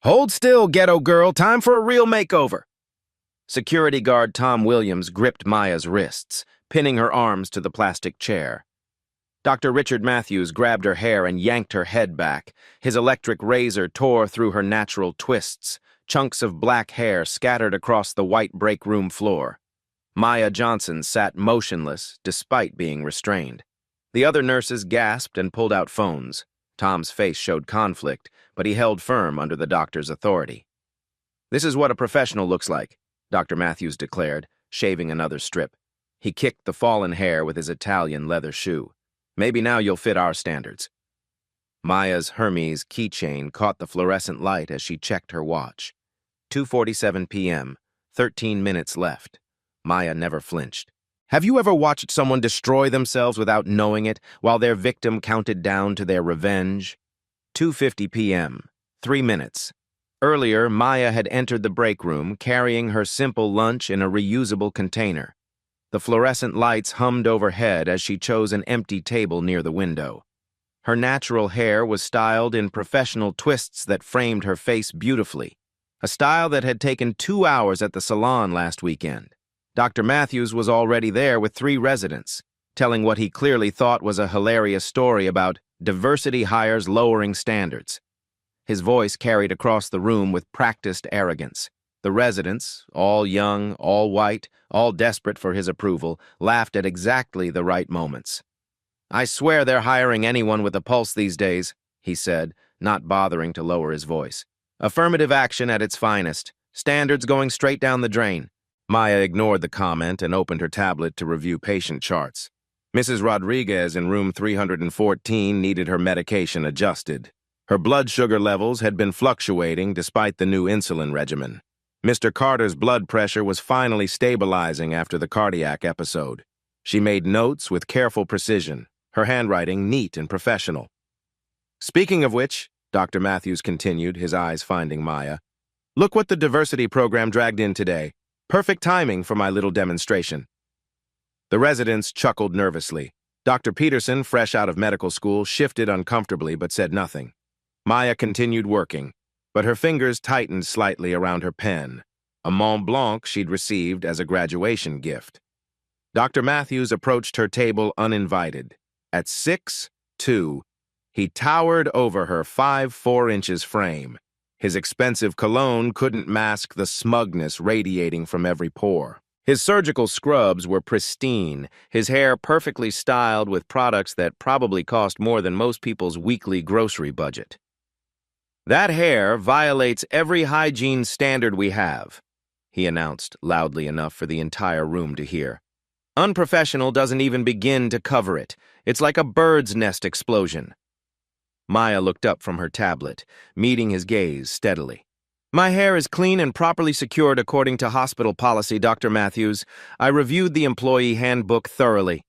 Hold still, ghetto girl. Time for a real makeover. Security guard Tom Williams gripped Maya's wrists, pinning her arms to the plastic chair. Dr. Richard Matthews grabbed her hair and yanked her head back. His electric razor tore through her natural twists. Chunks of black hair scattered across the white break room floor. Maya Johnson sat motionless, despite being restrained. The other nurses gasped and pulled out phones. Tom's face showed conflict, but he held firm under the doctor's authority. "This is what a professional looks like," Dr. Matthews declared, shaving another strip. He kicked the fallen hair with his Italian leather shoe. "Maybe now you'll fit our standards." Maya's Hermes keychain caught the fluorescent light as she checked her watch. 2:47 p.m., 13 minutes left. Maya never flinched. Have you ever watched someone destroy themselves without knowing it while their victim counted down to their revenge? 2:50 p.m., 3 minutes. Earlier, Maya had entered the break room carrying her simple lunch in a reusable container. The fluorescent lights hummed overhead as she chose an empty table near the window. Her natural hair was styled in professional twists that framed her face beautifully, a style that had taken 2 hours at the salon last weekend. Dr. Matthews was already there with 3 residents, telling what he clearly thought was a hilarious story about diversity hires lowering standards. His voice carried across the room with practiced arrogance. The residents, all young, all white, all desperate for his approval, laughed at exactly the right moments. "I swear they're hiring anyone with a pulse these days," he said, not bothering to lower his voice. "Affirmative action at its finest. Standards going straight down the drain." Maya ignored the comment and opened her tablet to review patient charts. Mrs. Rodriguez in room 314 needed her medication adjusted. Her blood sugar levels had been fluctuating despite the new insulin regimen. Mr. Carter's blood pressure was finally stabilizing after the cardiac episode. She made notes with careful precision, her handwriting neat and professional. "Speaking of which," Dr. Matthews continued, his eyes finding Maya, "look what the diversity program dragged in today. Perfect timing for my little demonstration." The residents chuckled nervously. Dr. Peterson, fresh out of medical school, shifted uncomfortably but said nothing. Maya continued working, but her fingers tightened slightly around her pen, a Mont Blanc she'd received as a graduation gift. Dr. Matthews approached her table uninvited. At 6'2", he towered over her 5'4" frame. His expensive cologne couldn't mask the smugness radiating from every pore. His surgical scrubs were pristine, his hair perfectly styled with products that probably cost more than most people's weekly grocery budget. "That hair violates every hygiene standard we have," he announced loudly enough for the entire room to hear. "Unprofessional doesn't even begin to cover it. It's like a bird's nest explosion." Maya looked up from her tablet, meeting his gaze steadily. "My hair is clean and properly secured according to hospital policy, Dr. Matthews. I reviewed the employee handbook thoroughly."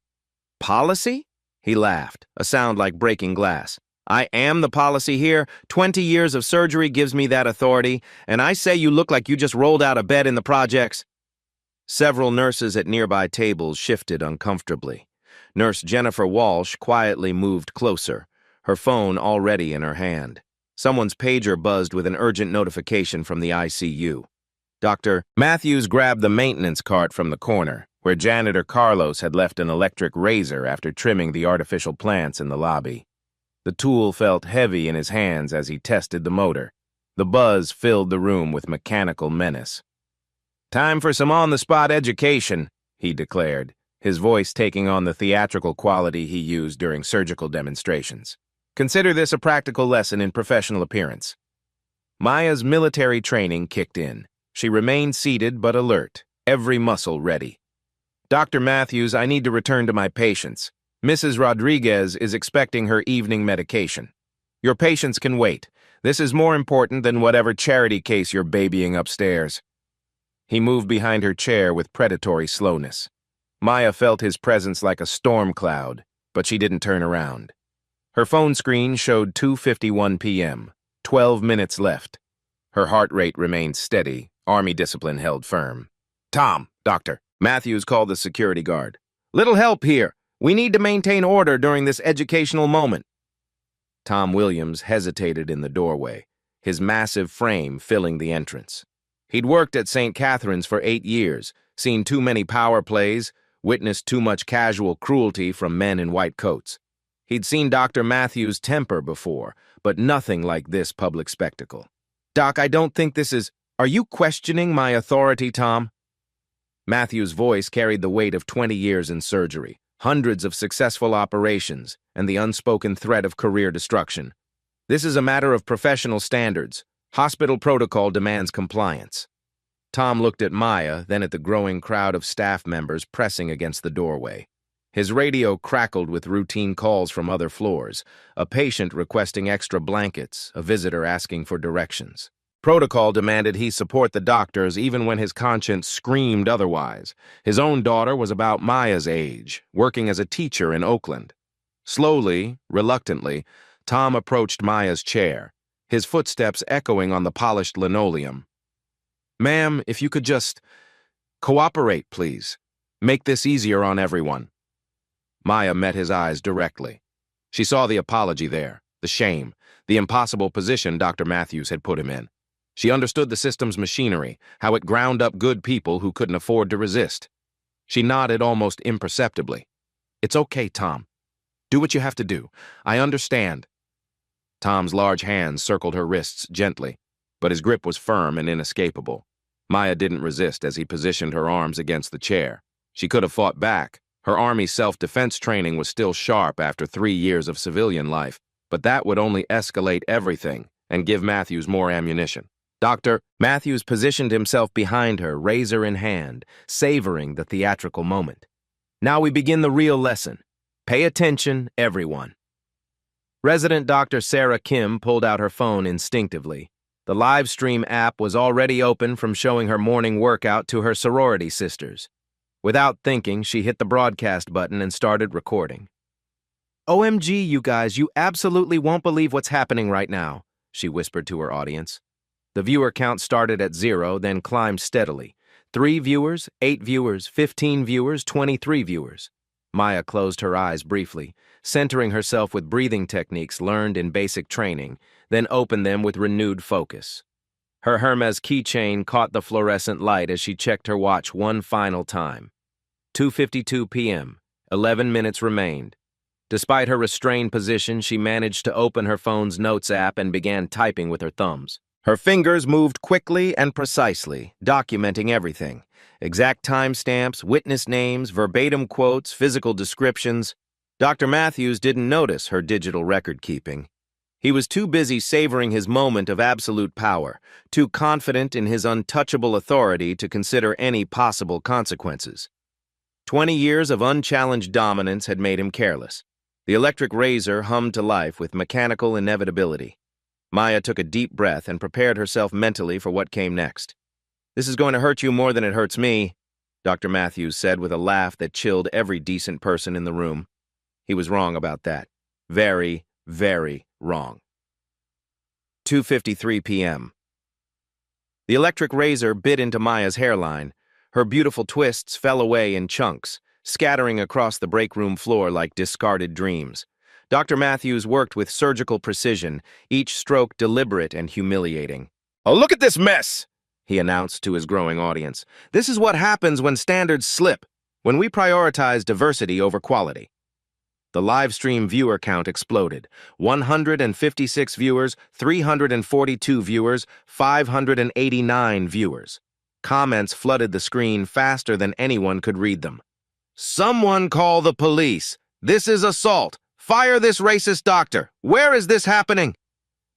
"Policy?" He laughed, a sound like breaking glass. "I am the policy here. 20 years of surgery gives me that authority, and I say you look like you just rolled out of bed in the projects." Several nurses at nearby tables shifted uncomfortably. Nurse Jennifer Walsh quietly moved closer, her phone already in her hand. Someone's pager buzzed with an urgent notification from the ICU. Dr. Matthews grabbed the maintenance cart from the corner, where janitor Carlos had left an electric razor after trimming the artificial plants in the lobby. The tool felt heavy in his hands as he tested the motor. The buzz filled the room with mechanical menace. "Time for some on-the-spot education," he declared, his voice taking on the theatrical quality he used during surgical demonstrations. "Consider this a practical lesson in professional appearance." Maya's military training kicked in. She remained seated but alert, every muscle ready. "Dr. Matthews, I need to return to my patients. Mrs. Rodriguez is expecting her evening medication. Your patients can wait. This is more important than whatever charity case you're babying upstairs." He moved behind her chair with predatory slowness. Maya felt his presence like a storm cloud, but she didn't turn around. Her phone screen showed 2:51 p.m., 12 minutes left. Her heart rate remained steady, Army discipline held firm. "Tom, doctor," Matthews called the security guard. "Little help here. We need to maintain order during this educational moment." Tom Williams hesitated in the doorway. his massive frame filling the entrance. He'd worked at St. Catherine's for 8 years, seen too many power plays, witnessed too much casual cruelty from men in white coats. He'd seen Dr. Matthews' temper before, but nothing like this public spectacle. "Doc, I don't think this is— Are you questioning my authority, Tom?" Matthews' voice carried the weight of 20 years in surgery, hundreds of successful operations, and the unspoken threat of career destruction. "This is a matter of professional standards. Hospital protocol demands compliance." Tom looked at Maya, then at the growing crowd of staff members pressing against the doorway. His radio crackled with routine calls from other floors, a patient requesting extra blankets, a visitor asking for directions. Protocol demanded he support the doctors even when his conscience screamed otherwise. His own daughter was about Maya's age, working as a teacher in Oakland. Slowly, reluctantly, Tom approached Maya's chair, his footsteps echoing on the polished linoleum. "Ma'am, if you could just cooperate, please. Make this easier on everyone." Maya met his eyes directly. She saw the apology there, the shame, the impossible position Dr. Matthews had put him in. She understood the system's machinery, how it ground up good people who couldn't afford to resist. She nodded almost imperceptibly. "It's okay, Tom. Do what you have to do. I understand." Tom's large hands circled her wrists gently, but his grip was firm and inescapable. Maya didn't resist as he positioned her arms against the chair. She could have fought back. Her Army self-defense training was still sharp after 3 years of civilian life, but that would only escalate everything and give Matthews more ammunition. Dr. Matthews positioned himself behind her, razor in hand, savoring the theatrical moment. "Now we begin the real lesson. Pay attention, everyone." Resident Dr. Sarah Kim pulled out her phone instinctively. The live stream app was already open from showing her morning workout to her sorority sisters. Without thinking, she hit the broadcast button and started recording. "OMG, you guys, you absolutely won't believe what's happening right now," she whispered to her audience. The viewer count started at 0, then climbed steadily. 3 viewers, 8 viewers, 15 viewers, 23 viewers. Maya closed her eyes briefly, centering herself with breathing techniques learned in basic training, then opened them with renewed focus. Her Hermes keychain caught the fluorescent light as she checked her watch one final time. 2:52 p.m. 11 minutes remained. Despite her restrained position, she managed to open her phone's notes app and began typing with her thumbs. Her fingers moved quickly and precisely, documenting everything. Exact timestamps, witness names, verbatim quotes, physical descriptions. Dr. Matthews didn't notice her digital record-keeping. He was too busy savoring his moment of absolute power, too confident in his untouchable authority to consider any possible consequences. 20 years of unchallenged dominance had made him careless. The electric razor hummed to life with mechanical inevitability. Maya took a deep breath and prepared herself mentally for what came next. "This is going to hurt you more than it hurts me," Dr. Matthews said with a laugh that chilled every decent person in the room. He was wrong about that. Very, very wrong. 2:53 p.m. The electric razor bit into Maya's hairline. Her beautiful twists fell away in chunks, scattering across the break room floor like discarded dreams. Dr. Matthews worked with surgical precision, each stroke deliberate and humiliating. "Oh, look at this mess!" he announced to his growing audience. "This is what happens when standards slip, when we prioritize diversity over quality." The live stream viewer count exploded. 156 viewers, 342 viewers, 589 viewers. Comments flooded the screen faster than anyone could read them. "Someone call the police! This is assault! Fire this racist doctor! Where is this happening?"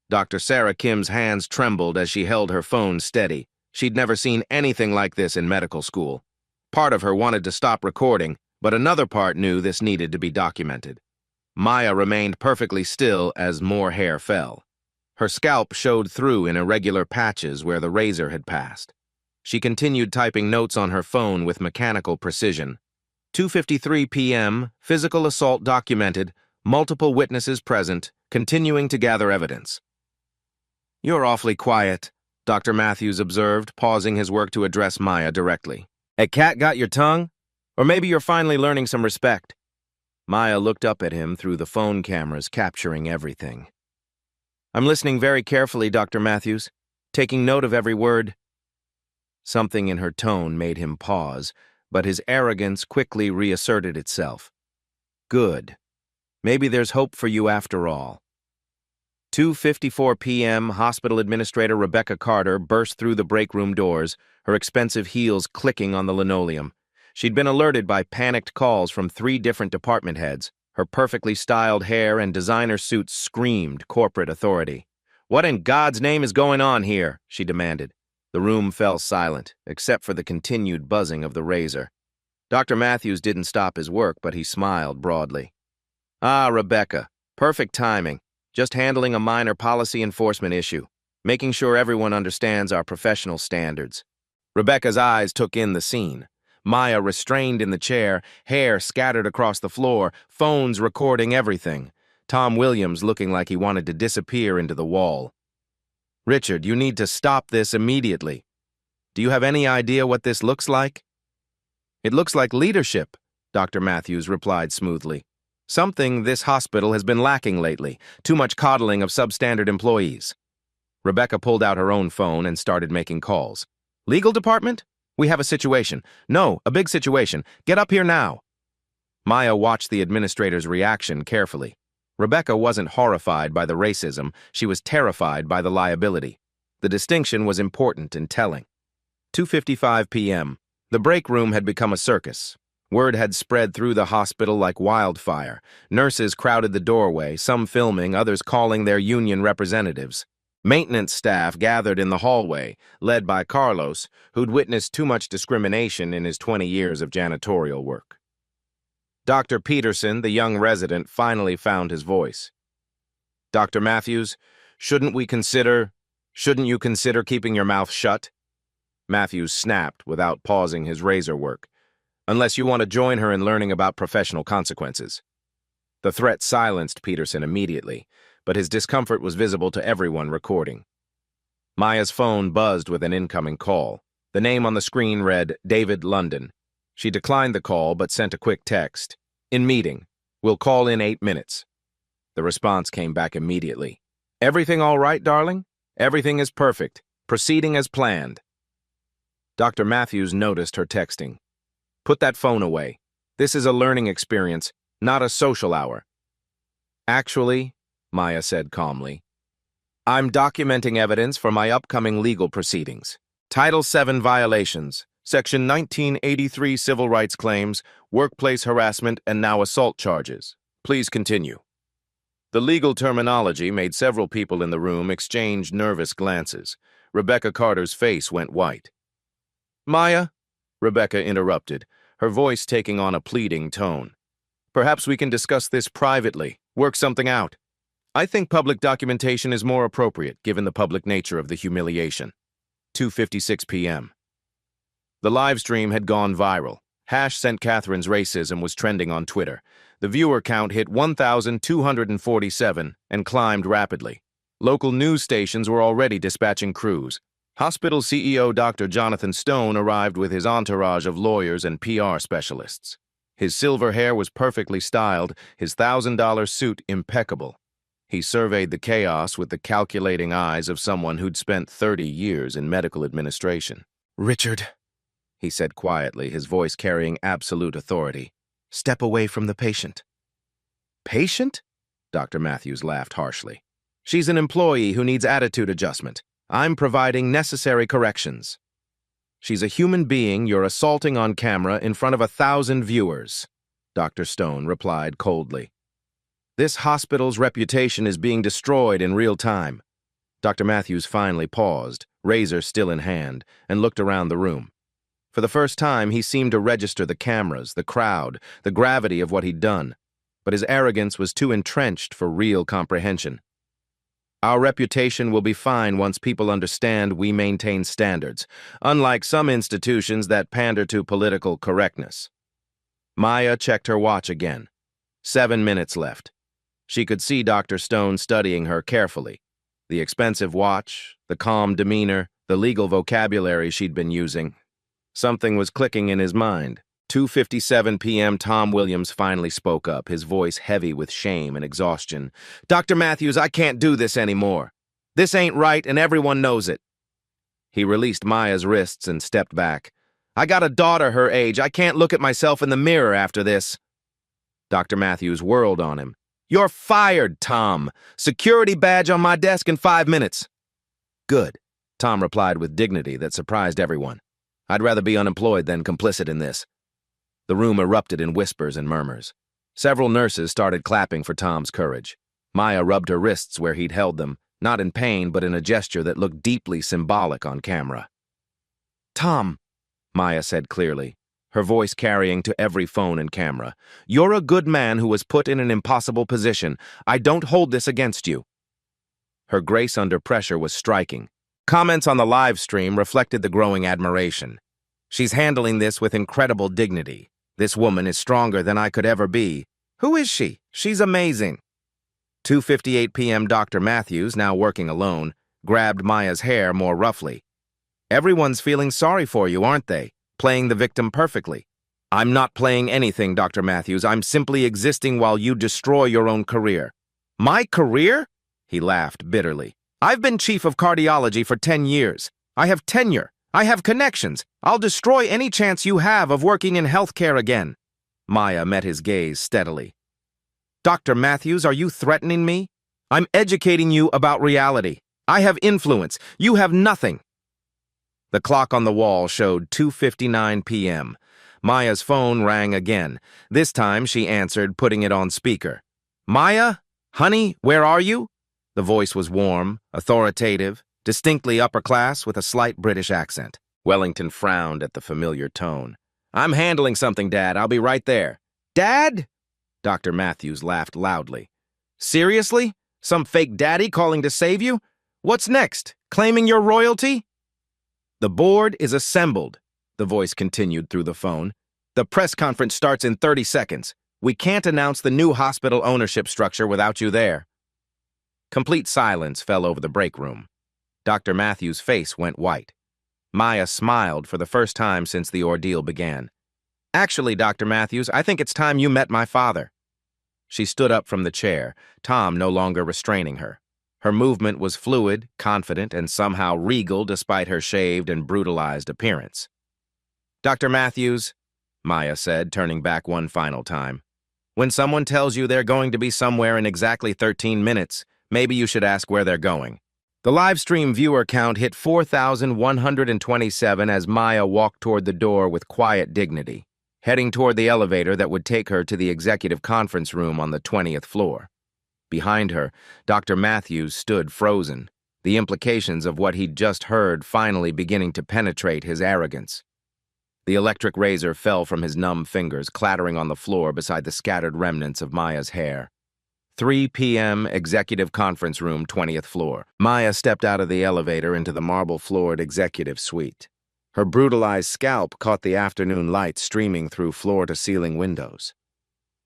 Dr. Sarah Kim's hands trembled as she held her phone steady. She'd never seen anything like this in medical school. Part of her wanted to stop recording, but another part knew this needed to be documented. Maya remained perfectly still as more hair fell. Her scalp showed through in irregular patches where the razor had passed. She continued typing notes on her phone with mechanical precision. 2:53 p.m., physical assault documented, multiple witnesses present, continuing to gather evidence. "You're awfully quiet," Dr. Matthews observed, pausing his work to address Maya directly. "A cat got your tongue? Or maybe you're finally learning some respect." Maya looked up at him through the phone cameras capturing everything. I'm listening very carefully, Dr. Matthews, taking note of every word. Something in her tone made him pause, but his arrogance quickly reasserted itself. Good. Maybe there's hope for you after all. 2:54 p.m., Hospital Administrator Rebecca Carter burst through the break room doors, her expensive heels clicking on the linoleum. She'd been alerted by panicked calls from 3 different department heads. Her perfectly styled hair and designer suits screamed corporate authority. "What in God's name is going on here?" she demanded. The room fell silent, except for the continued buzzing of the razor. Dr. Matthews didn't stop his work, but he smiled broadly. "Ah, Rebecca, perfect timing. Just handling a minor policy enforcement issue, making sure everyone understands our professional standards." Rebecca's eyes took in the scene. Maya restrained in the chair, hair scattered across the floor, phones recording everything. Tom Williams looking like he wanted to disappear into the wall. "Richard, you need to stop this immediately. Do you have any idea what this looks like?" "It looks like leadership," Dr. Matthews replied smoothly. "Something this hospital has been lacking lately, too much coddling of substandard employees." Rebecca pulled out her own phone and started making calls. "Legal department? We have a situation. No, a big situation. Get up here now." Maya watched the administrator's reaction carefully. Rebecca wasn't horrified by the racism, she was terrified by the liability. The distinction was important and telling. 2:55 p.m. The break room had become a circus. Word had spread through the hospital like wildfire. Nurses crowded the doorway, some filming, others calling their union representatives. Maintenance staff gathered in the hallway, led by Carlos, who'd witnessed too much discrimination in his 20 years of janitorial work. Dr. Peterson, the young resident, finally found his voice. "Dr. Matthews, shouldn't you consider keeping your mouth shut?" Matthews snapped without pausing his razor work. "Unless you want to join her in learning about professional consequences." The threat silenced Peterson immediately, but his discomfort was visible to everyone recording. Maya's phone buzzed with an incoming call. The name on the screen read David London. She declined the call but sent a quick text. "In meeting. We'll call in 8 minutes." The response came back immediately. "Everything all right, darling? Everything is perfect. Proceeding as planned." Dr. Matthews noticed her texting. "Put that phone away. This is a learning experience, not a social hour." "Actually," Maya said calmly, "I'm documenting evidence for my upcoming legal proceedings. Title VII violations, Section 1983 civil rights claims, workplace harassment, and now assault charges. Please continue." The legal terminology made several people in the room exchange nervous glances. Rebecca Carter's face went white. "Maya," Rebecca interrupted, her voice taking on a pleading tone. "Perhaps we can discuss this privately, work something out. I think public documentation is more appropriate, given the public nature of the humiliation." 2:56 p.m. The live stream had gone viral. #St. Catherine's Racism was trending on Twitter. The viewer count hit 1,247 and climbed rapidly. Local news stations were already dispatching crews. Hospital CEO Dr. Jonathan Stone arrived with his entourage of lawyers and PR specialists. His silver hair was perfectly styled, his $1,000 suit impeccable. He surveyed the chaos with the calculating eyes of someone who'd spent 30 years in medical administration. "Richard," he said quietly, his voice carrying absolute authority, "step away from the patient." "Patient?" Dr. Matthews laughed harshly. "She's an employee who needs attitude adjustment. I'm providing necessary corrections." "She's a human being you're assaulting on camera in front of 1,000 viewers," Dr. Stone replied coldly. "This hospital's reputation is being destroyed in real time." Dr. Matthews finally paused, razor still in hand, and looked around the room. For the first time, he seemed to register the cameras, the crowd, the gravity of what he'd done, but his arrogance was too entrenched for real comprehension. "Our reputation will be fine once people understand we maintain standards, unlike some institutions that pander to political correctness." Maya checked her watch again. 7 minutes left. She could see Dr. Stone studying her carefully. The expensive watch, the calm demeanor, the legal vocabulary she'd been using. Something was clicking in his mind. 2:57 p.m., Tom Williams finally spoke up, his voice heavy with shame and exhaustion. "Dr. Matthews, I can't do this anymore. This ain't right, and everyone knows it." He released Maya's wrists and stepped back. "I got a daughter her age. I can't look at myself in the mirror after this." Dr. Matthews whirled on him. "You're fired, Tom. Security badge on my desk in 5 minutes." "Good," Tom replied with dignity that surprised everyone. "I'd rather be unemployed than complicit in this." The room erupted in whispers and murmurs. Several nurses started clapping for Tom's courage. Maya rubbed her wrists where he'd held them, not in pain but in a gesture that looked deeply symbolic on camera. "Tom," Maya said clearly, her voice carrying to every phone and camera, "you're a good man who was put in an impossible position. I don't hold this against you." Her grace under pressure was striking. Comments on the live stream reflected the growing admiration. "She's handling this with incredible dignity. This woman is stronger than I could ever be. Who is she? She's amazing." 2:58 p.m. Dr. Matthews, now working alone, grabbed Maya's hair more roughly. "Everyone's feeling sorry for you, aren't they? Playing the victim perfectly." "I'm not playing anything, Dr. Matthews. I'm simply existing while you destroy your own career." "My career?" He laughed bitterly. "I've been chief of cardiology for 10 years. I have tenure. I have connections. I'll destroy any chance you have of working in healthcare again." Maya met his gaze steadily. "Dr. Matthews, are you threatening me? I'm educating you about reality. I have influence. You have nothing." The clock on the wall showed 2:59 p.m. Maya's phone rang again. This time she answered, putting it on speaker. "Maya? Honey, where are you?" The voice was warm, authoritative, distinctly upper class with a slight British accent. Wellington frowned at the familiar tone. "I'm handling something, Dad. I'll be right there." "Dad?" Dr. Matthews laughed loudly. "Seriously? Some fake daddy calling to save you? What's next? Claiming your royalty?" "The board is assembled," the voice continued through the phone. "The press conference starts in 30 seconds. We can't announce the new hospital ownership structure without you there." Complete silence fell over the break room. Dr. Matthews' face went white. Maya smiled for the first time since the ordeal began. "Actually, Dr. Matthews, I think it's time you met my father." She stood up from the chair, Tom no longer restraining her. Her movement was fluid, confident, and somehow regal despite her shaved and brutalized appearance. "Dr. Matthews," Maya said, turning back one final time, "when someone tells you they're going to be somewhere in exactly 13 minutes, maybe you should ask where they're going." The live stream viewer count hit 4,127 as Maya walked toward the door with quiet dignity, heading toward the elevator that would take her to the executive conference room on the 20th floor. Behind her, Dr. Matthews stood frozen, the implications of what he'd just heard finally beginning to penetrate his arrogance. The electric razor fell from his numb fingers, clattering on the floor beside the scattered remnants of Maya's hair. 3 p.m., executive conference room, 20th floor. Maya stepped out of the elevator into the marble-floored executive suite. Her brutalized scalp caught the afternoon light streaming through floor-to-ceiling windows.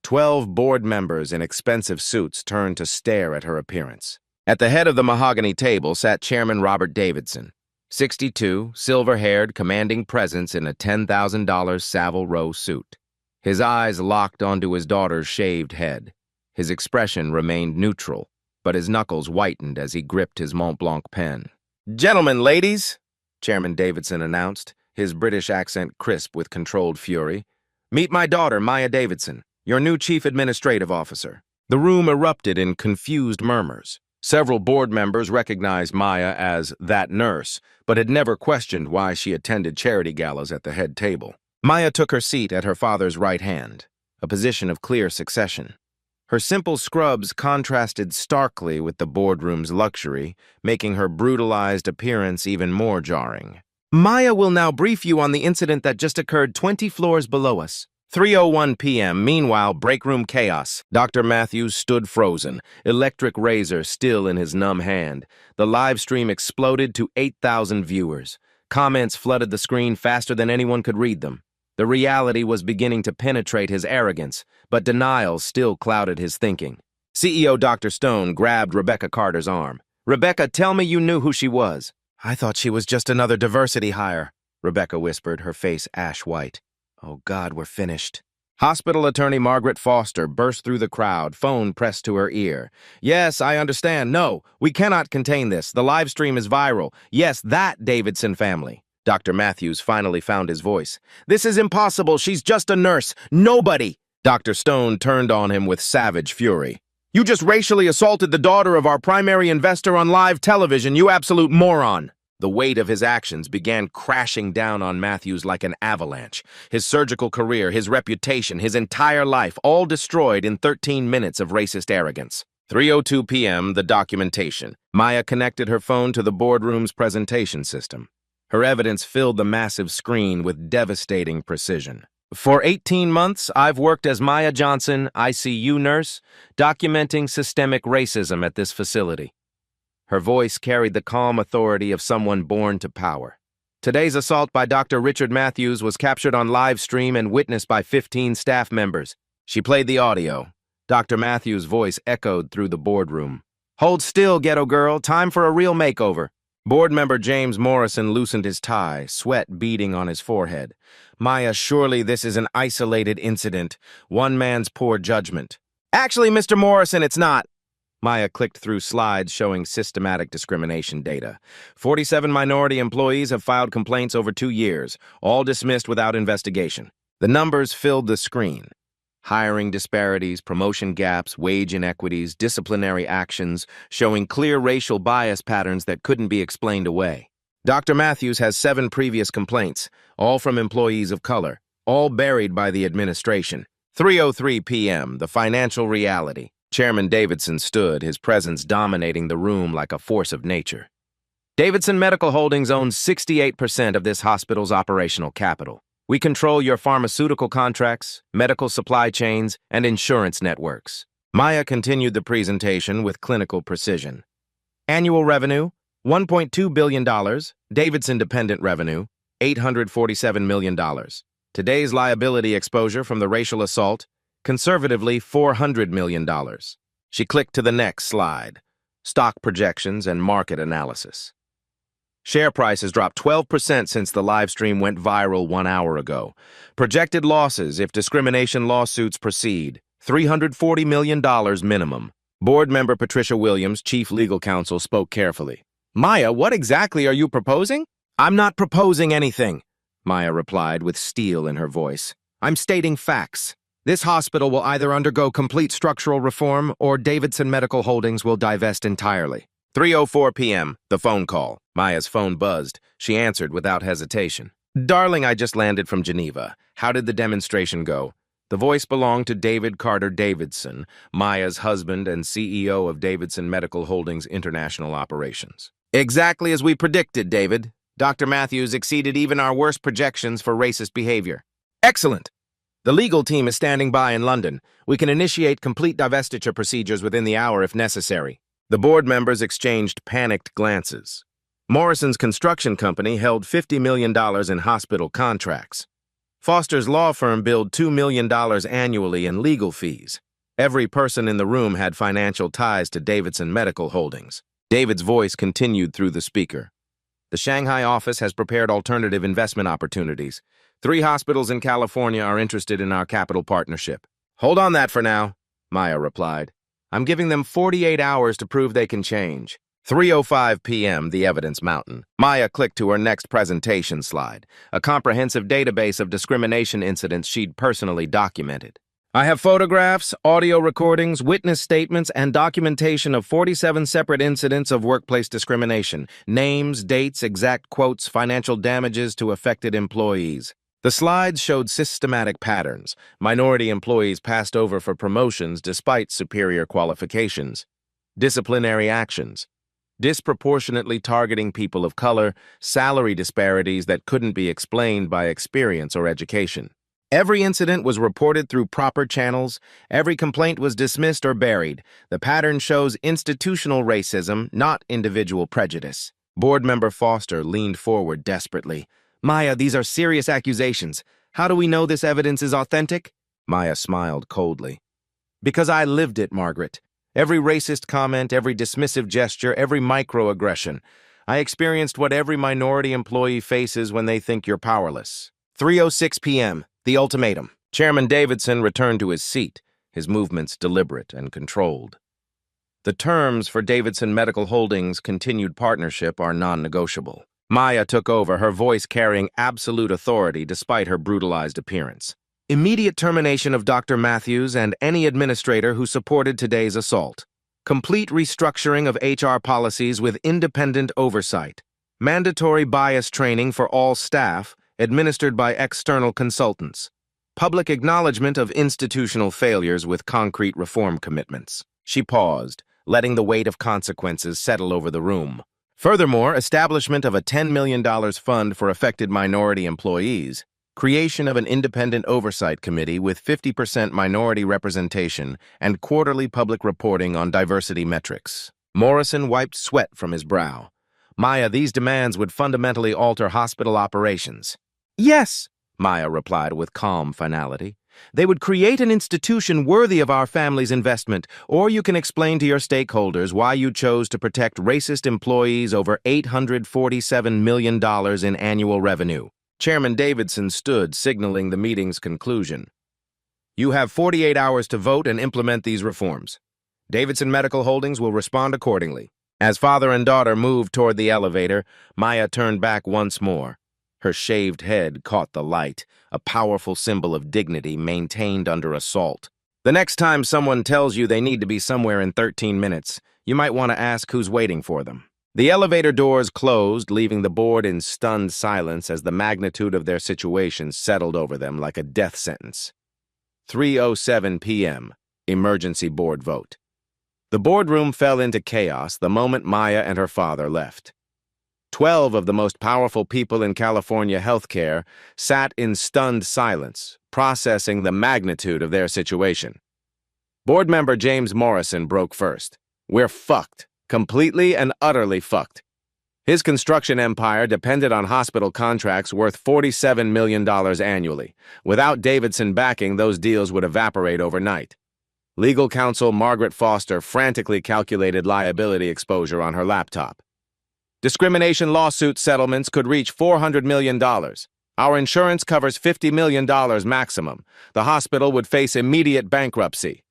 12 board members in expensive suits turned to stare at her appearance. At the head of the mahogany table sat Chairman Robert Davidson, 62, silver-haired, commanding presence in a $10,000 Savile Row suit. His eyes locked onto his daughter's shaved head. His expression remained neutral, but his knuckles whitened as he gripped his Mont Blanc pen. "Gentlemen, ladies," Chairman Davidson announced, his British accent crisp with controlled fury, "meet my daughter, Maya Davidson, your new Chief Administrative Officer." The room erupted in confused murmurs. Several board members recognized Maya as that nurse, but had never questioned why she attended charity galas at the head table. Maya took her seat at her father's right hand, a position of clear succession. Her simple scrubs contrasted starkly with the boardroom's luxury, making her brutalized appearance even more jarring. "Maya will now brief you on the incident that just occurred 20 floors below us." 3:01 p.m. Meanwhile, breakroom chaos. Dr. Matthews stood frozen, electric razor still in his numb hand. The live stream exploded to 8,000 viewers. Comments flooded the screen faster than anyone could read them. The reality was beginning to penetrate his arrogance, but denial still clouded his thinking. CEO Dr. Stone grabbed Rebecca Carter's arm. "Rebecca, tell me you knew who she was." "I thought she was just another diversity hire," Rebecca whispered, her face ash white. Oh, God, we're finished. Hospital attorney Margaret Foster burst through the crowd, phone pressed to her ear. Yes, I understand. No, we cannot contain this. The live stream is viral. Yes, that Davidson family. Dr. Matthews finally found his voice. This is impossible. She's just a nurse. Nobody. Dr. Stone turned on him with savage fury. You just racially assaulted the daughter of our primary investor on live television, you absolute moron. The weight of his actions began crashing down on Matthews like an avalanche. His surgical career, his reputation, his entire life, all destroyed in 13 minutes of racist arrogance. 3:02 p.m., the documentation. Maya connected her phone to the boardroom's presentation system. Her evidence filled the massive screen with devastating precision. For 18 months, I've worked as Maya Johnson, ICU nurse, documenting systemic racism at this facility. Her voice carried the calm authority of someone born to power. Today's assault by Dr. Richard Matthews was captured on live stream and witnessed by 15 staff members. She played the audio. Dr. Matthews' voice echoed through the boardroom. Hold still, ghetto girl. Time for a real makeover. Board member James Morrison loosened his tie, sweat beading on his forehead. Maya, surely this is an isolated incident. One man's poor judgment. Actually, Mr. Morrison, it's not. Maya clicked through slides showing systematic discrimination data. 47 minority employees have filed complaints over 2 years, all dismissed without investigation. The numbers filled the screen. Hiring disparities, promotion gaps, wage inequities, disciplinary actions, showing clear racial bias patterns that couldn't be explained away. Dr. Matthews has 7 previous complaints, all from employees of color, all buried by the administration. 3:03 p.m., the financial reality. Chairman Davidson stood, his presence dominating the room like a force of nature. Davidson Medical Holdings owns 68% of this hospital's operational capital. We control your pharmaceutical contracts, medical supply chains, and insurance networks. Maya continued the presentation with clinical precision. Annual revenue, $1.2 billion. Davidson dependent revenue, $847 million. Today's liability exposure from the racial assault, conservatively $400 million. She clicked to the next slide. Stock projections and market analysis. Share price has dropped 12% since the live stream went viral 1 hour ago. Projected losses if discrimination lawsuits proceed, $340 million minimum. Board member Patricia Williams, chief legal counsel, spoke carefully. Maya, what exactly are you proposing? I'm not proposing anything, Maya replied with steel in her voice. I'm stating facts. This hospital will either undergo complete structural reform or Davidson Medical Holdings will divest entirely. 3:04 p.m., the phone call. Maya's phone buzzed. She answered without hesitation. Darling, I just landed from Geneva. How did the demonstration go? The voice belonged to David Carter Davidson, Maya's husband and CEO of Davidson Medical Holdings International Operations. Exactly as we predicted, David. Dr. Matthews exceeded even our worst projections for racist behavior. Excellent! The legal team is standing by in London. We can initiate complete divestiture procedures within the hour if necessary. The board members exchanged panicked glances. Morrison's construction company held $50 million in hospital contracts. Foster's law firm billed $2 million annually in legal fees. Every person in the room had financial ties to Davidson Medical Holdings. David's voice continued through the speaker. The Shanghai office has prepared alternative investment opportunities. 3 hospitals in California are interested in our capital partnership. Hold on that for now, Maya replied. I'm giving them 48 hours to prove they can change. 3:05 p.m., the evidence mountain. Maya clicked to her next presentation slide, a comprehensive database of discrimination incidents she'd personally documented. I have photographs, audio recordings, witness statements, and documentation of 47 separate incidents of workplace discrimination. Names, dates, exact quotes, financial damages to affected employees. The slides showed systematic patterns. Minority employees passed over for promotions despite superior qualifications. Disciplinary actions. Disproportionately targeting people of color, salary disparities that couldn't be explained by experience or education. Every incident was reported through proper channels. Every complaint was dismissed or buried. The pattern shows institutional racism, not individual prejudice. Board member Foster leaned forward desperately. Maya, these are serious accusations. How do we know this evidence is authentic? Maya smiled coldly. Because I lived it, Margaret. Every racist comment, every dismissive gesture, every microaggression. I experienced what every minority employee faces when they think you're powerless. 3:06 p.m. The ultimatum. Chairman Davidson returned to his seat, his movements deliberate and controlled. The terms for Davidson Medical Holdings' continued partnership are non-negotiable. Maya took over, her voice carrying absolute authority despite her brutalized appearance. Immediate termination of Dr. Matthews and any administrator who supported today's assault. Complete restructuring of HR policies with independent oversight. Mandatory bias training for all staff, administered by external consultants. Public acknowledgement of institutional failures with concrete reform commitments. She paused, letting the weight of consequences settle over the room. Furthermore, establishment of a $10 million fund for affected minority employees, creation of an independent oversight committee with 50% minority representation, and quarterly public reporting on diversity metrics. Morrison wiped sweat from his brow. Maya, these demands would fundamentally alter hospital operations. Yes, Maya replied with calm finality. They would create an institution worthy of our family's investment, or you can explain to your stakeholders why you chose to protect racist employees over $847 million in annual revenue. Chairman Davidson stood, signaling the meeting's conclusion. You have 48 hours to vote and implement these reforms. Davidson Medical Holdings will respond accordingly. As father and daughter moved toward the elevator, Maya turned back once more. Her shaved head caught the light, a powerful symbol of dignity maintained under assault. The next time someone tells you they need to be somewhere in 13 minutes, you might want to ask who's waiting for them. The elevator doors closed, leaving the board in stunned silence as the magnitude of their situation settled over them like a death sentence. 3:07 p.m. Emergency board vote. The boardroom fell into chaos the moment Maya and her father left. 12 of the most powerful people in California healthcare sat in stunned silence, processing the magnitude of their situation. Board member James Morrison broke first. We're fucked. Completely and utterly fucked. His construction empire depended on hospital contracts worth $47 million annually. Without Davidson backing, those deals would evaporate overnight. Legal counsel Margaret Foster frantically calculated liability exposure on her laptop. Discrimination lawsuit settlements could reach $400 million. Our insurance covers $50 million maximum. The hospital would face immediate bankruptcy.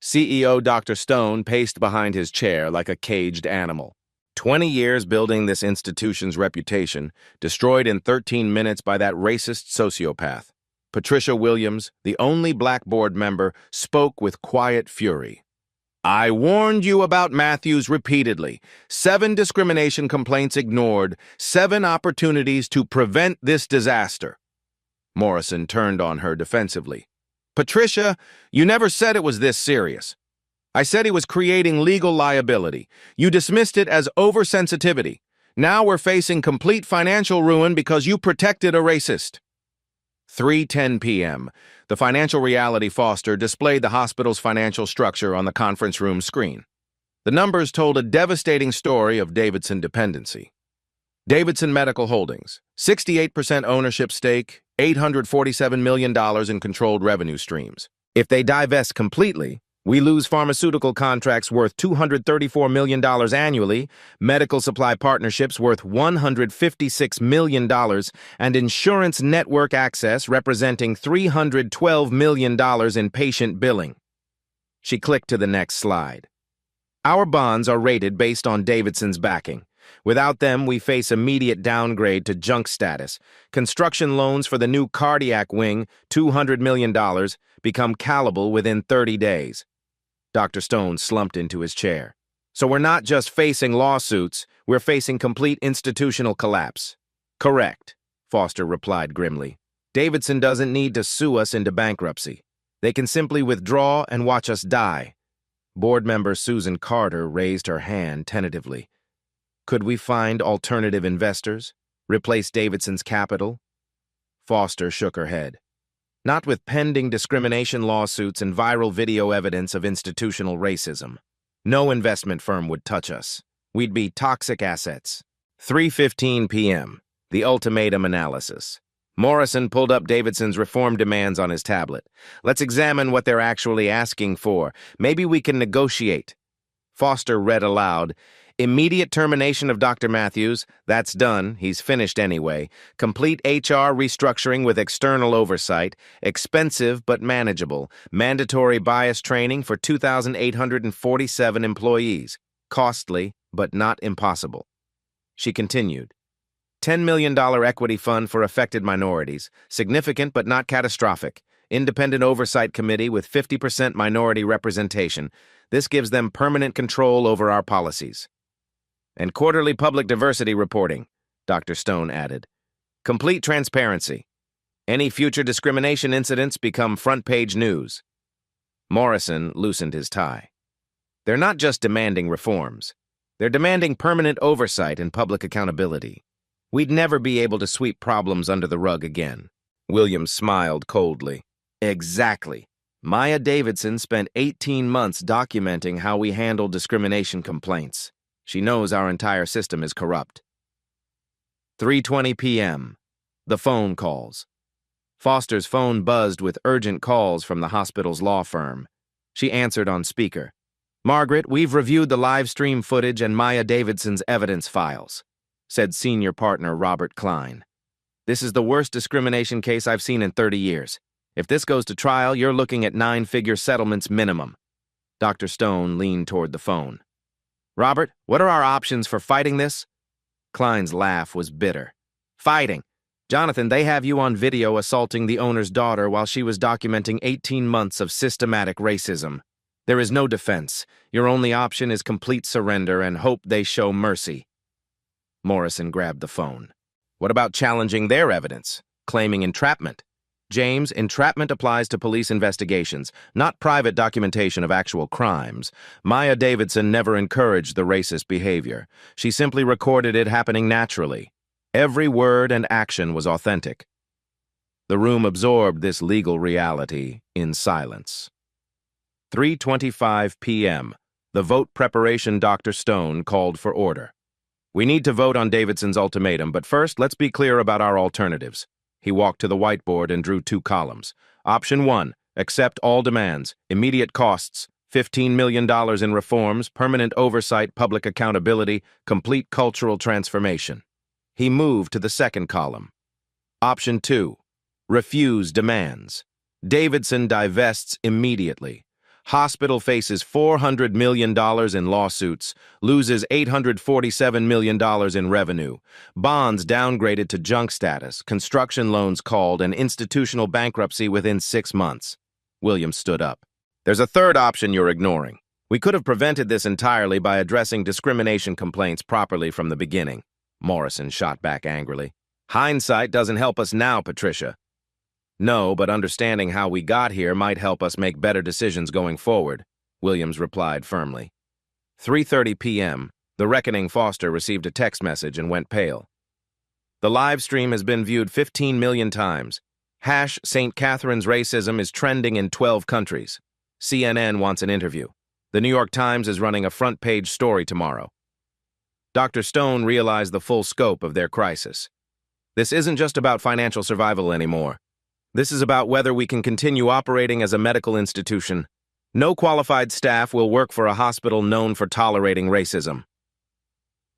CEO Dr. Stone paced behind his chair like a caged animal. 20 years building this institution's reputation, destroyed in 13 minutes by that racist sociopath. Patricia Williams, the only black board member, spoke with quiet fury. I warned you about Matthews repeatedly. 7 discrimination complaints ignored, 7 opportunities to prevent this disaster. Morrison turned on her defensively. Patricia, you never said it was this serious. I said he was creating legal liability. You dismissed it as oversensitivity. Now we're facing complete financial ruin because you protected a racist. 3:10 p.m. The financial reality Foster displayed the hospital's financial structure on the conference room screen. The numbers told a devastating story of Davidson dependency. Davidson Medical Holdings, 68% ownership stake, $847 million in controlled revenue streams. If they divest completely, we lose pharmaceutical contracts worth $234 million annually, medical supply partnerships worth $156 million, and insurance network access representing $312 million in patient billing. She clicked to the next slide. Our bonds are rated based on Davidson's backing. Without them, we face immediate downgrade to junk status. Construction loans for the new cardiac wing, $200 million, become callable within 30 days. Dr. Stone slumped into his chair. So we're not just facing lawsuits, we're facing complete institutional collapse. Correct, Foster replied grimly. Davidson doesn't need to sue us into bankruptcy. They can simply withdraw and watch us die. Board member Susan Carter raised her hand tentatively. Could we find alternative investors? Replace Davidson's capital? Foster shook her head. Not with pending discrimination lawsuits and viral video evidence of institutional racism. No investment firm would touch us. We'd be toxic assets. 3:15 p.m. The ultimatum analysis. Morrison pulled up Davidson's reform demands on his tablet. Let's examine what they're actually asking for. Maybe we can negotiate. Foster read aloud. Immediate termination of Dr. Matthews. That's done. He's finished anyway. Complete HR restructuring with external oversight. Expensive but manageable. Mandatory bias training for 2,847 employees. Costly but not impossible. She continued. $10 million equity fund for affected minorities. Significant but not catastrophic. Independent oversight committee with 50% minority representation. This gives them permanent control over our policies. And quarterly public diversity reporting, Dr. Stone added. Complete transparency. Any future discrimination incidents become front-page news. Morrison loosened his tie. They're not just demanding reforms. They're demanding permanent oversight and public accountability. We'd never be able to sweep problems under the rug again. Williams smiled coldly. Exactly. Maya Davidson spent 18 months documenting how we handle discrimination complaints. She knows our entire system is corrupt. 3:20 p.m. The phone calls. Foster's phone buzzed with urgent calls from the hospital's law firm. She answered on speaker. Margaret, we've reviewed the live stream footage and Maya Davidson's evidence files, said senior partner Robert Klein. This is the worst discrimination case I've seen in 30 years. If this goes to trial, you're looking at 9-figure settlements minimum. Dr. Stone leaned toward the phone. Robert, what are our options for fighting this? Klein's laugh was bitter. Fighting. Jonathan, they have you on video assaulting the owner's daughter while she was documenting 18 months of systematic racism. There is no defense. Your only option is complete surrender and hope they show mercy. Morrison grabbed the phone. What about challenging their evidence, claiming entrapment? James, entrapment applies to police investigations, not private documentation of actual crimes. Maya Davidson never encouraged the racist behavior. She simply recorded it happening naturally. Every word and action was authentic. The room absorbed this legal reality in silence. 3:25 p.m. The vote preparation Dr. Stone called for order. We need to vote on Davidson's ultimatum, but first, let's be clear about our alternatives. He walked to the whiteboard and drew 2 columns. Option 1, accept all demands, immediate costs, $15 million in reforms, permanent oversight, public accountability, complete cultural transformation. He moved to the second column. Option 2, refuse demands. Davidson divests immediately. Hospital faces $400 million in lawsuits, loses $847 million in revenue, bonds downgraded to junk status, construction loans called, and institutional bankruptcy within 6 months. Williams stood up. There's a third option you're ignoring. We could have prevented this entirely by addressing discrimination complaints properly from the beginning. Morrison shot back angrily. Hindsight doesn't help us now, Patricia. No, but understanding how we got here might help us make better decisions going forward, Williams replied firmly. 3:30 p.m., the reckoning Foster received a text message and went pale. The live stream has been viewed 15 million times. #St. Catherine's racism is trending in 12 countries. CNN wants an interview. The New York Times is running a front-page story tomorrow. Dr. Stone realized the full scope of their crisis. This isn't just about financial survival anymore. This is about whether we can continue operating as a medical institution. No qualified staff will work for a hospital known for tolerating racism.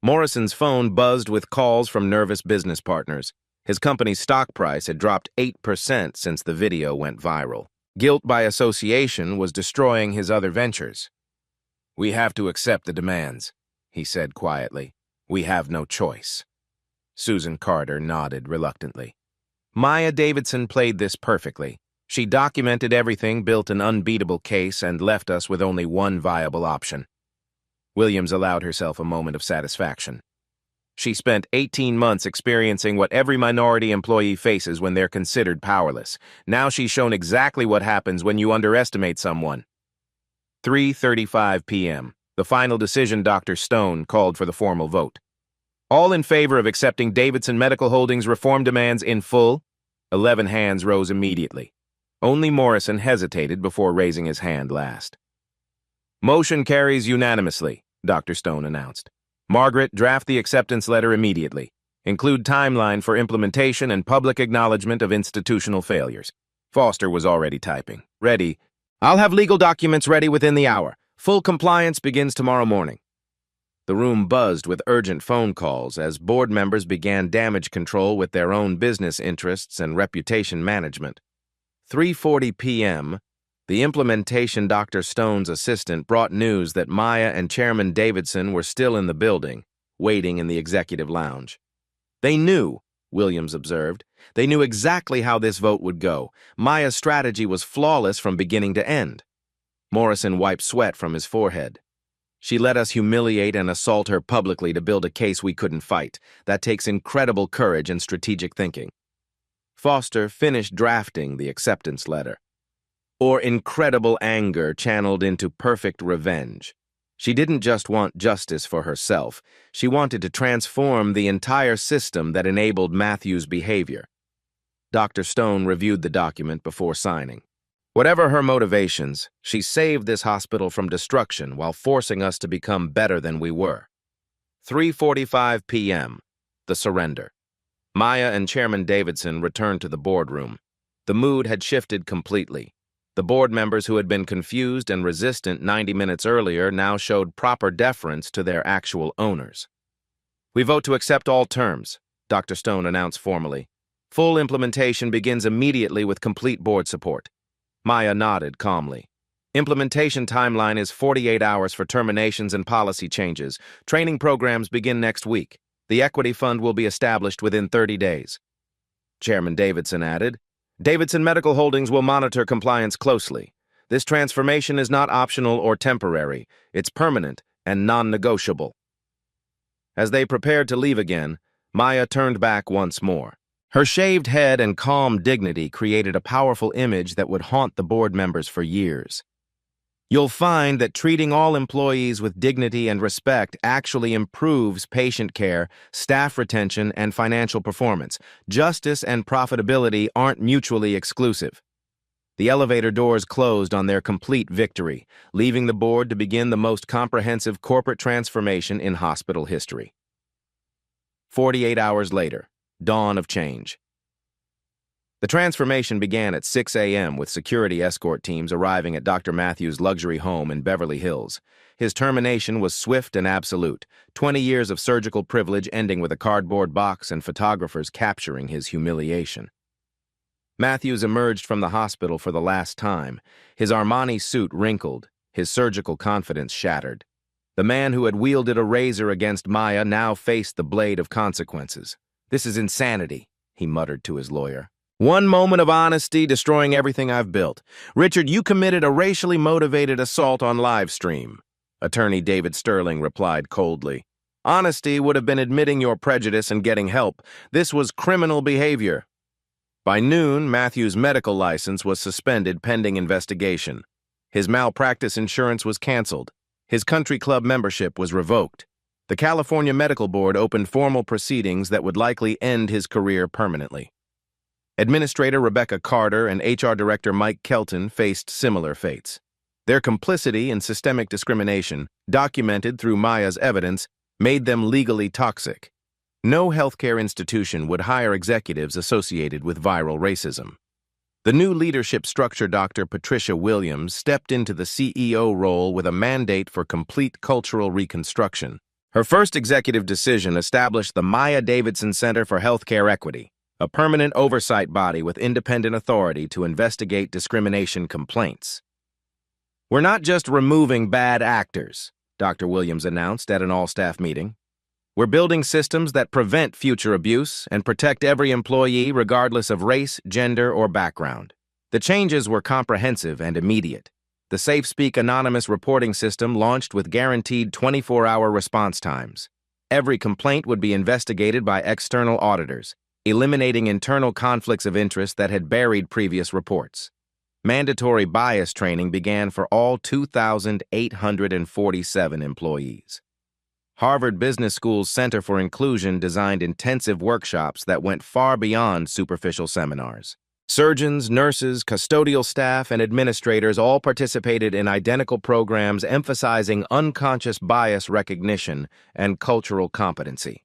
Morrison's phone buzzed with calls from nervous business partners. His company's stock price had dropped 8% since the video went viral. Guilt by association was destroying his other ventures. We have to accept the demands, he said quietly. We have no choice. Susan Carter nodded reluctantly. Maya Davidson played this perfectly. She documented everything, built an unbeatable case, and left us with only one viable option. Williams allowed herself a moment of satisfaction. She spent 18 months experiencing what every minority employee faces when they're considered powerless. Now she's shown exactly what happens when you underestimate someone. 3:35 p.m. The final decision Dr. Stone called for the formal vote. All in favor of accepting Davidson Medical Holdings reform demands in full? 11 hands rose immediately. Only Morrison hesitated before raising his hand last. Motion carries unanimously, Dr. Stone announced. Margaret, draft the acceptance letter immediately. Include timeline for implementation and public acknowledgement of institutional failures. Foster was already typing. Ready. I'll have legal documents ready within the hour. Full compliance begins tomorrow morning. The room buzzed with urgent phone calls as board members began damage control with their own business interests and reputation management. 3:40 p.m., the implementation Dr. Stone's assistant brought news that Maya and Chairman Davidson were still in the building, waiting in the executive lounge. They knew, Williams observed. They knew exactly how this vote would go. Maya's strategy was flawless from beginning to end. Morrison wiped sweat from his forehead. She let us humiliate and assault her publicly to build a case we couldn't fight. That takes incredible courage and strategic thinking. Foster finished drafting the acceptance letter. Or incredible anger channeled into perfect revenge. She didn't just want justice for herself. She wanted to transform the entire system that enabled Matthew's behavior. Dr. Stone reviewed the document before signing. Whatever her motivations, she saved this hospital from destruction while forcing us to become better than we were. 3:45 p.m. The surrender. Maya and Chairman Davidson returned to the boardroom. The mood had shifted completely. The board members who had been confused and resistant 90 minutes earlier now showed proper deference to their actual owners. "We vote to accept all terms," Dr. Stone announced formally. "Full implementation begins immediately with complete board support." Maya nodded calmly. "Implementation timeline is 48 hours for terminations and policy changes. Training programs begin next week. The equity fund will be established within 30 days. Chairman Davidson added, "Davidson Medical Holdings will monitor compliance closely. This transformation is not optional or temporary. It's permanent and non-negotiable." As they prepared to leave again, Maya turned back once more. Her shaved head and calm dignity created a powerful image that would haunt the board members for years. "You'll find that treating all employees with dignity and respect actually improves patient care, staff retention, and financial performance. Justice and profitability aren't mutually exclusive." The elevator doors closed on their complete victory, leaving the board to begin the most comprehensive corporate transformation in hospital history. 48 hours later, dawn of change. The transformation began at 6 a.m. with security escort teams arriving at Dr. Matthews' luxury home in Beverly Hills. His termination was swift and absolute, 20 years of surgical privilege ending with a cardboard box and photographers capturing his humiliation. Matthews emerged from the hospital for the last time, his Armani suit wrinkled, his surgical confidence shattered. The man who had wielded a razor against Maya now faced the blade of consequences. "This is insanity," he muttered to his lawyer. "One moment of honesty destroying everything I've built. Richard, you committed a racially motivated assault on live stream." Attorney David Sterling replied coldly. "Honesty would have been admitting your prejudice and getting help. This was criminal behavior." By noon, Matthew's medical license was suspended pending investigation. His malpractice insurance was canceled. His country club membership was revoked. The California Medical Board opened formal proceedings that would likely end his career permanently. Administrator Rebecca Carter and HR Director Mike Kelton faced similar fates. Their complicity in systemic discrimination, documented through Maya's evidence, made them legally toxic. No healthcare institution would hire executives associated with viral racism. The new leadership structure, Dr. Patricia Williams, stepped into the CEO role with a mandate for complete cultural reconstruction. Her first executive decision established the Maya Davidson Center for Healthcare Equity, a permanent oversight body with independent authority to investigate discrimination complaints. "We're not just removing bad actors," Dr. Williams announced at an all-staff meeting. "We're building systems that prevent future abuse and protect every employee regardless of race, gender, or background." The changes were comprehensive and immediate. The SafeSpeak anonymous reporting system launched with guaranteed 24-hour response times. Every complaint would be investigated by external auditors, eliminating internal conflicts of interest that had buried previous reports. Mandatory bias training began for all 2,847 employees. Harvard Business School's Center for Inclusion designed intensive workshops that went far beyond superficial seminars. Surgeons, nurses, custodial staff, and administrators all participated in identical programs emphasizing unconscious bias recognition and cultural competency.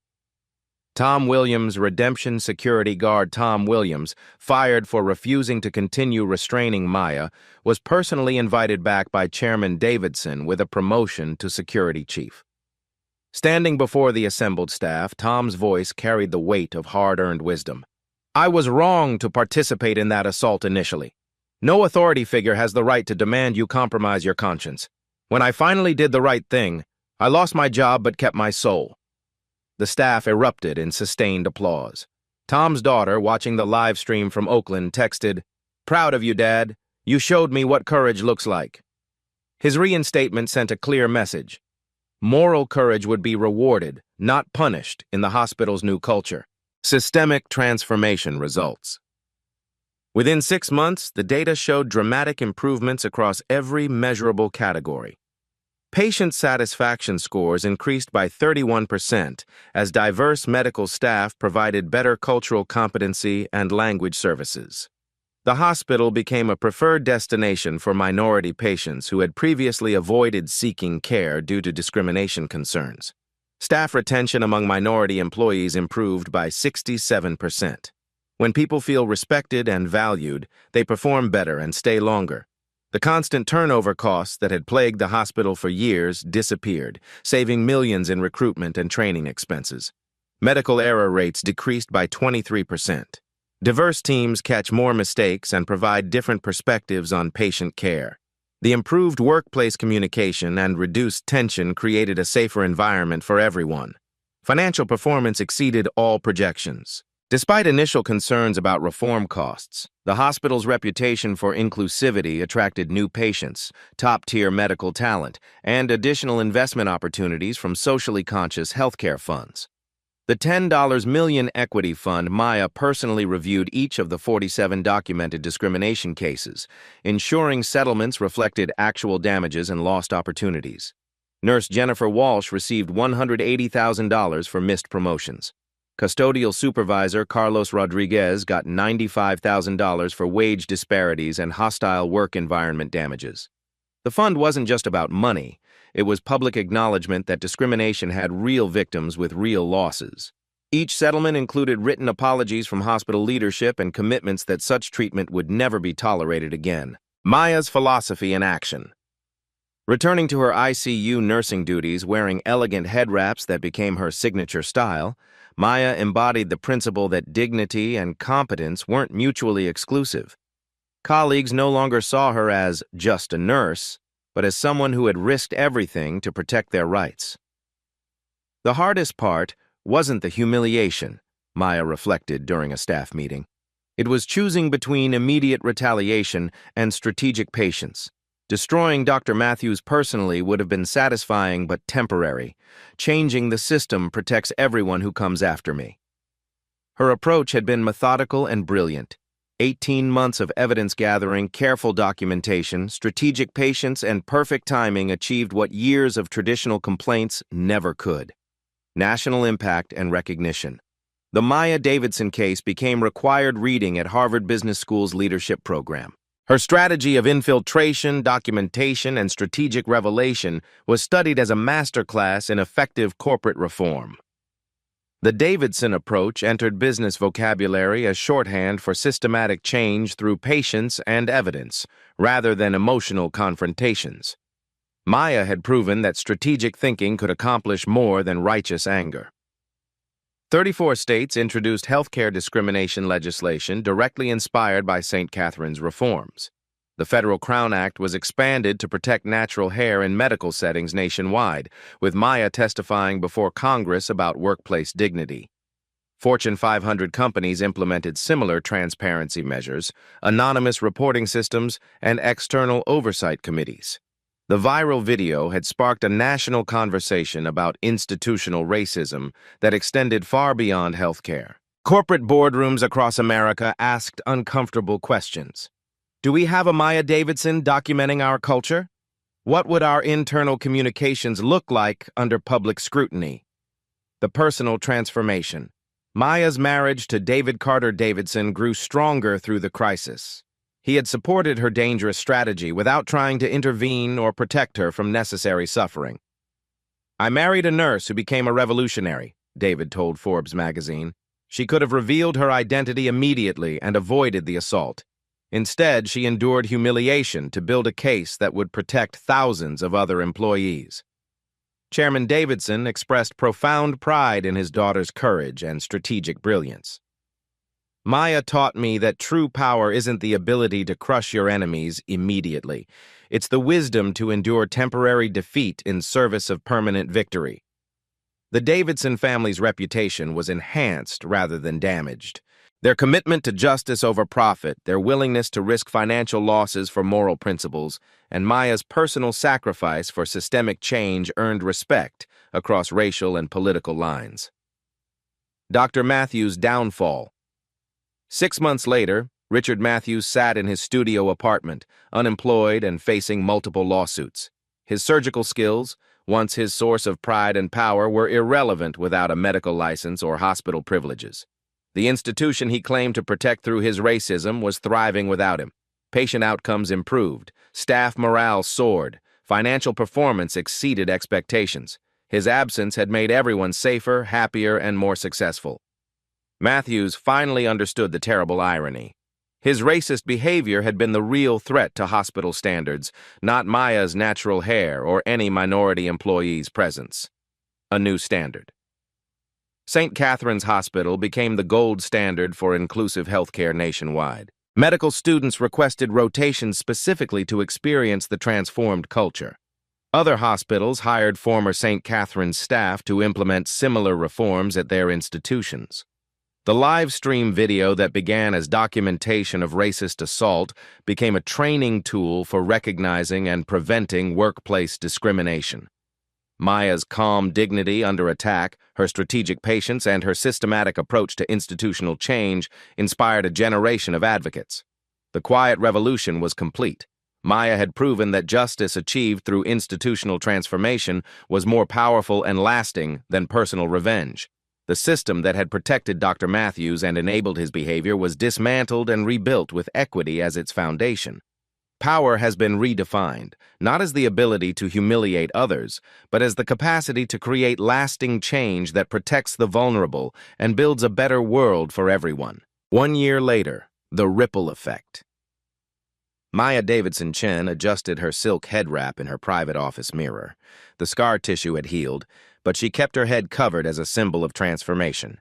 Tom Williams, redemption security guard Tom Williams, fired for refusing to continue restraining Maya, was personally invited back by Chairman Davidson with a promotion to security chief. Standing before the assembled staff, Tom's voice carried the weight of hard-earned wisdom. I was wrong to participate in that assault initially. No authority figure has the right to demand you compromise your conscience. When I finally did the right thing, I lost my job but kept my soul. The staff erupted in sustained applause. Tom's daughter, watching the live stream from Oakland, texted, "Proud of you, Dad. You showed me what courage looks like." His reinstatement sent a clear message. Moral courage would be rewarded, not punished, in the hospital's new culture. Systemic transformation results. Within 6 months, the data showed dramatic improvements across every measurable category. Patient satisfaction scores increased by 31% as diverse medical staff provided better cultural competency and language services. The hospital became a preferred destination for minority patients who had previously avoided seeking care due to discrimination concerns. Staff retention among minority employees improved by 67%. When people feel respected and valued, they perform better and stay longer. The constant turnover costs that had plagued the hospital for years disappeared, saving millions in recruitment and training expenses. Medical error rates decreased by 23%. Diverse teams catch more mistakes and provide different perspectives on patient care. The improved workplace communication and reduced tension created a safer environment for everyone. Financial performance exceeded all projections. Despite initial concerns about reform costs, the hospital's reputation for inclusivity attracted new patients, top-tier medical talent, and additional investment opportunities from socially conscious healthcare funds. The $10 million equity fund Maya personally reviewed each of the 47 documented discrimination cases, ensuring settlements reflected actual damages and lost opportunities. Nurse Jennifer Walsh received $180,000 for missed promotions. Custodial supervisor Carlos Rodriguez got $95,000 for wage disparities and hostile work environment damages. The fund wasn't just about money. It was public acknowledgement that discrimination had real victims with real losses. Each settlement included written apologies from hospital leadership and commitments that such treatment would never be tolerated again. Maya's philosophy in action. Returning to her ICU nursing duties wearing elegant head wraps that became her signature style, Maya embodied the principle that dignity and competence weren't mutually exclusive. Colleagues no longer saw her as just a nurse, but as someone who had risked everything to protect their rights. The hardest part wasn't the humiliation, Maya reflected during a staff meeting. It was choosing between immediate retaliation and strategic patience. Destroying Dr. Matthews personally would have been satisfying but temporary. Changing the system protects everyone who comes after me. Her approach had been methodical and brilliant. 18 months of evidence gathering, careful documentation, strategic patience, and perfect timing achieved what years of traditional complaints never could. National impact and recognition. The Maya Davidson case became required reading at Harvard Business School's leadership program. Her strategy of infiltration, documentation, and strategic revelation was studied as a masterclass in effective corporate reform. The Davidson approach entered business vocabulary as shorthand for systematic change through patience and evidence, rather than emotional confrontations. Maya had proven that strategic thinking could accomplish more than righteous anger. 34 states introduced healthcare discrimination legislation directly inspired by St. Catherine's reforms. The Federal Crown Act was expanded to protect natural hair in medical settings nationwide, with Maya testifying before Congress about workplace dignity. Fortune 500 companies implemented similar transparency measures, anonymous reporting systems, and external oversight committees. The viral video had sparked a national conversation about institutional racism that extended far beyond healthcare. Corporate boardrooms across America asked uncomfortable questions. Do we have a Maya Davidson documenting our culture? What would our internal communications look like under public scrutiny? The personal transformation. Maya's marriage to David Carter Davidson grew stronger through the crisis. He had supported her dangerous strategy without trying to intervene or protect her from necessary suffering. I married a nurse who became a revolutionary, David told Forbes magazine. She could have revealed her identity immediately and avoided the assault. Instead, she endured humiliation to build a case that would protect thousands of other employees. Chairman Davidson expressed profound pride in his daughter's courage and strategic brilliance. Maya taught me that true power isn't the ability to crush your enemies immediately. It's the wisdom to endure temporary defeat in service of permanent victory. The Davidson family's reputation was enhanced rather than damaged. Their commitment to justice over profit, their willingness to risk financial losses for moral principles, and Maya's personal sacrifice for systemic change earned respect across racial and political lines. Dr. Matthews' downfall. 6 months later, Richard Matthews sat in his studio apartment, unemployed and facing multiple lawsuits. His surgical skills, once his source of pride and power, were irrelevant without a medical license or hospital privileges. The institution he claimed to protect through his racism was thriving without him. Patient outcomes improved, staff morale soared, financial performance exceeded expectations. His absence had made everyone safer, happier, and more successful. Matthews finally understood the terrible irony. His racist behavior had been the real threat to hospital standards, not Maya's natural hair or any minority employee's presence. A new standard. St. Catherine's Hospital became the gold standard for inclusive healthcare nationwide. Medical students requested rotations specifically to experience the transformed culture. Other hospitals hired former St. Catherine's staff to implement similar reforms at their institutions. The live stream video that began as documentation of racist assault became a training tool for recognizing and preventing workplace discrimination. Maya's calm dignity under attack, her strategic patience, and her systematic approach to institutional change inspired a generation of advocates. The quiet revolution was complete. Maya had proven that justice achieved through institutional transformation was more powerful and lasting than personal revenge. The system that had protected Dr. Matthews and enabled his behavior was dismantled and rebuilt with equity as its foundation. Power has been redefined, not as the ability to humiliate others, but as the capacity to create lasting change that protects the vulnerable and builds a better world for everyone. 1 year later, the ripple effect. Maya Davidson Chen adjusted her silk head wrap in her private office mirror. The scar tissue had healed, but she kept her head covered as a symbol of transformation.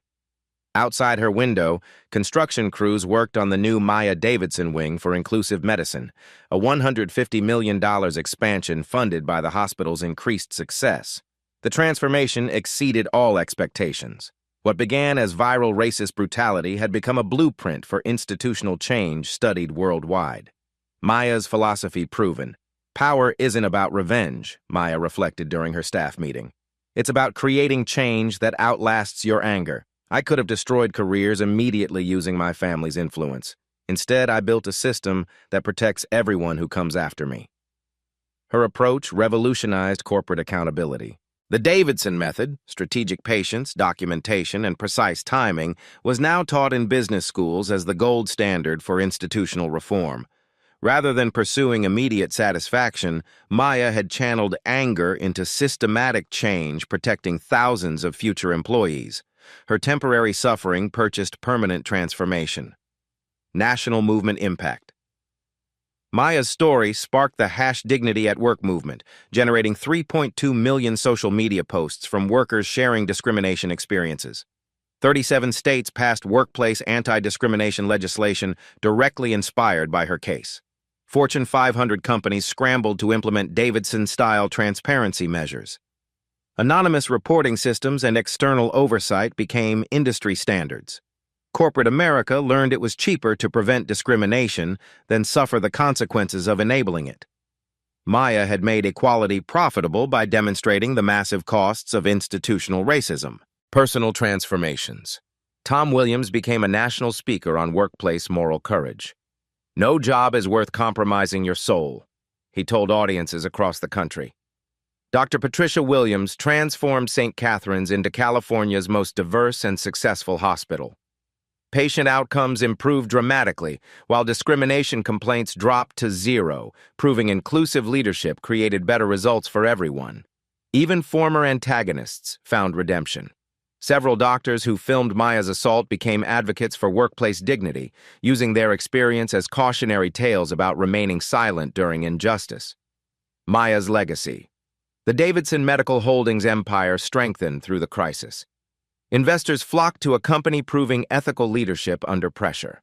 Outside her window, construction crews worked on the new Maya Davidson Wing for Inclusive Medicine, a $150 million expansion funded by the hospital's increased success. The transformation exceeded all expectations. What began as viral racist brutality had become a blueprint for institutional change studied worldwide. Maya's philosophy proven. Power isn't about revenge, Maya reflected during her staff meeting. It's about creating change that outlasts your anger. I could have destroyed careers immediately using my family's influence. Instead, I built a system that protects everyone who comes after me. Her approach revolutionized corporate accountability. The Davidson method, strategic patience, documentation, and precise timing, was now taught in business schools as the gold standard for institutional reform. Rather than pursuing immediate satisfaction, Maya had channeled anger into systematic change, protecting thousands of future employees. Her temporary suffering purchased permanent transformation. National movement impact. Maya's story sparked the #DignityAtWork movement, generating 3.2 million social media posts from workers sharing discrimination experiences. 37 states passed workplace anti-discrimination legislation directly inspired by her case. Fortune 500 companies scrambled to implement Davidson-style transparency measures. Anonymous reporting systems and external oversight became industry standards. Corporate America learned it was cheaper to prevent discrimination than suffer the consequences of enabling it. Maya had made equality profitable by demonstrating the massive costs of institutional racism. Personal transformations. Tom Williams became a national speaker on workplace moral courage. No job is worth compromising your soul, he told audiences across the country. Dr. Patricia Williams transformed St. Catherine's into California's most diverse and successful hospital. Patient outcomes improved dramatically, while discrimination complaints dropped to zero, proving inclusive leadership created better results for everyone. Even former antagonists found redemption. Several doctors who filmed Maya's assault became advocates for workplace dignity, using their experience as cautionary tales about remaining silent during injustice. Maya's legacy. The Davidson Medical Holdings empire strengthened through the crisis. Investors flocked to a company proving ethical leadership under pressure.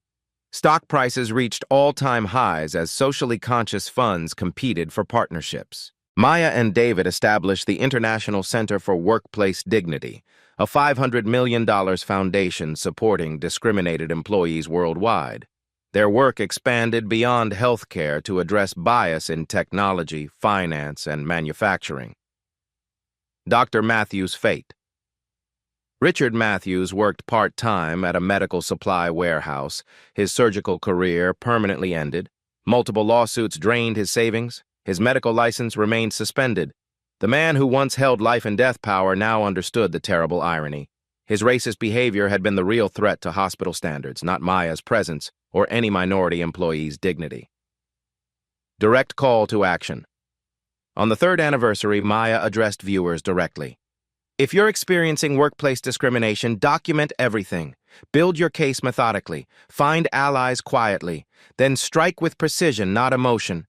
Stock prices reached all-time highs as socially conscious funds competed for partnerships. Maya and David established the International Center for Workplace Dignity, a $500 million foundation supporting discriminated employees worldwide. Their work expanded beyond healthcare to address bias in technology, finance, and manufacturing. Dr. Matthews' fate. Richard Matthews worked part-time at a medical supply warehouse. His surgical career permanently ended. Multiple lawsuits drained his savings. His medical license remained suspended. The man who once held life and death power now understood the terrible irony. His racist behavior had been the real threat to hospital standards, not Maya's presence or any minority employee's dignity. Direct call to action. On the third anniversary, Maya addressed viewers directly. If you're experiencing workplace discrimination, document everything. Build your case methodically. Find allies quietly. Then strike with precision, not emotion.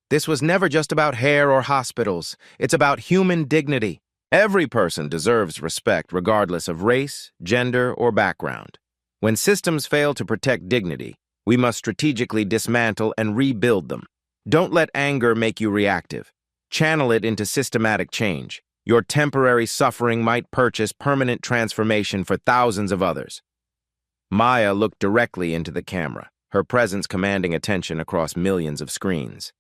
This was never just about hair or hospitals. It's about human dignity. Every person deserves respect regardless of race, gender, or background. When systems fail to protect dignity, we must strategically dismantle and rebuild them. Don't let anger make you reactive. Channel it into systematic change. Your temporary suffering might purchase permanent transformation for thousands of others. Maya looked directly into the camera, her presence commanding attention across millions of screens.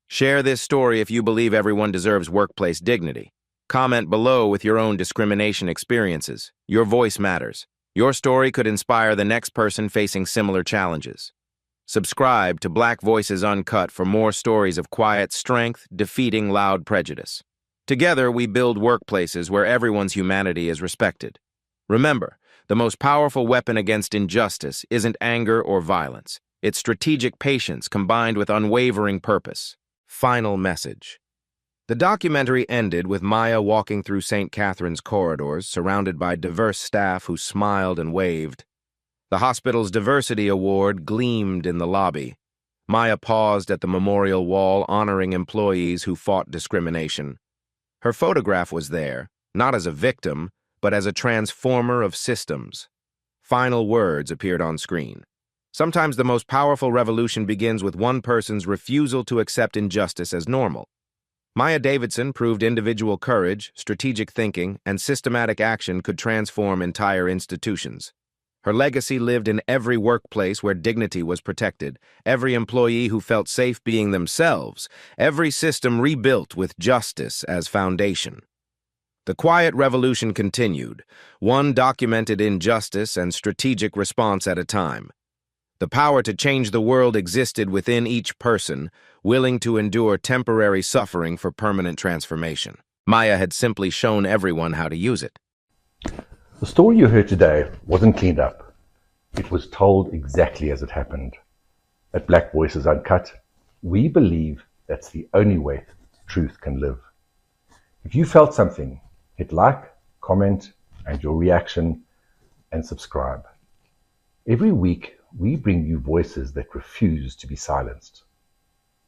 Share this story if you believe everyone deserves workplace dignity. Comment below with your own discrimination experiences. Your voice matters. Your story could inspire the next person facing similar challenges. Subscribe to Black Voices Uncut for more stories of quiet strength defeating loud prejudice. Together, we build workplaces where everyone's humanity is respected. Remember, the most powerful weapon against injustice isn't anger or violence. It's strategic patience combined with unwavering purpose. Final message. The documentary ended with Maya walking through St. Catherine's corridors, surrounded by diverse staff who smiled and waved. The hospital's Diversity Award gleamed in the lobby. Maya paused at the memorial wall honoring employees who fought discrimination. Her photograph was there, not as a victim, but as a transformer of systems. Final words appeared on screen. Sometimes the most powerful revolution begins with one person's refusal to accept injustice as normal. Maya Davidson proved individual courage, strategic thinking, and systematic action could transform entire institutions. Her legacy lived in every workplace where dignity was protected, every employee who felt safe being themselves, every system rebuilt with justice as foundation. The quiet revolution continued, one documented injustice and strategic response at a time. The power to change the world existed within each person, willing to endure temporary suffering for permanent transformation. Maya had simply shown everyone how to use it. The story you heard today wasn't cleaned up. It was told exactly as it happened. At Black Voices Uncut, we believe that's the only way truth can live. If you felt something, hit like, comment, and your reaction, and subscribe. Every week, we bring you voices that refuse to be silenced.